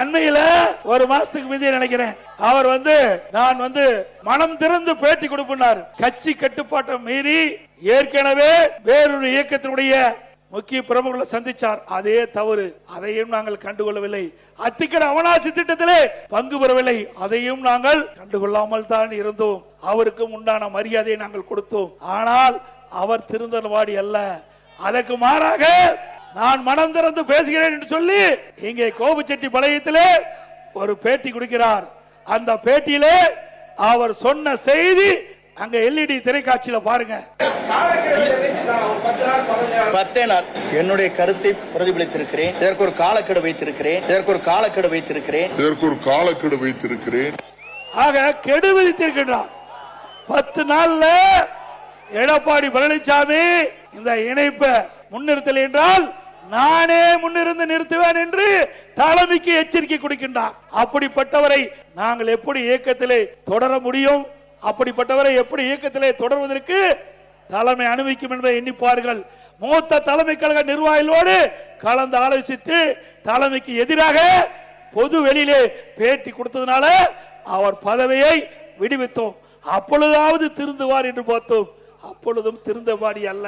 அண்மையில ஒரு மாசத்துக்கு முந்தைய நினைக்கிறேன், அவர் நான் மனம் திறந்து பேட்டி கொடுப்பார். கட்சி கட்டுப்பாட்டை மீறி ஏற்கனவே வேறொரு இயக்கத்தினுடைய முக்கிய பிரமுகர்களை சந்திச்சார். அதே தவறு, அதையும் நாங்கள் கண்டுகொள்ளவில்லை. அத்திக்கட அவனாசி திட்டத்திலே பங்கு பெறவில்லை, அதையும் நாங்கள் கண்டுகொள்ளாமல் தான் இருந்தோம். அவருக்கும் உண்டான மரியாதையை நாங்கள் கொடுத்தோம். ஆனால் அவர் திருந்தவாடி அல்ல. அதற்கு மாறாக நான் மனம் திறந்து பேசுகிறேன் என்று சொல்லி இங்கே கோபுச்செட்டிப்பாளையத்திலே ஒரு பேட்டி கொடுக்கிறார். அந்த பேட்டியிலே அவர் சொன்ன செய்தி அங்க எல்இடி திரைக்காட்சியில பாருங்க. 10 நாள் என்னுடைய கருத்தை பிரதிபலித்திருக்கிறேன். இதற்கு ஒரு காலக்கெடு வைத்திருக்கிறேன். ஆக கெடு விதித்திருக்கிறார். 10 நாள்ல எடப்பாடி பழனிசாமி இந்த இணைப்பை முன்னிறுத்தல் என்றால் நானே முன்னிருந்து நிறுத்துவேன் என்று தலைமைக்கு எச்சரிக்கை கொடுக்கின்றார். அப்படிப்பட்டவரை நாங்கள் எப்படி இயக்கத்திலே தொடர முடியும்? அப்படிப்பட்டவரை எப்படி இயக்கத்திலே தொடர்வதற்கு தலைமை அனுமதிக்கும் என்பதை எண்ணிப்பார்கள். மூத்த தலைமை கழக நிர்வாகிகளோடு கலந்து ஆலோசித்து தலைமைக்கு எதிராக பொது வெளியிலே பேட்டி கொடுத்ததுனால அவர் பதவியை விடுவித்தோம். அப்பொழுதாவது திருந்துவார் என்று பார்த்தோம். அப்பொழுதும் திருந்தவாடி அல்ல.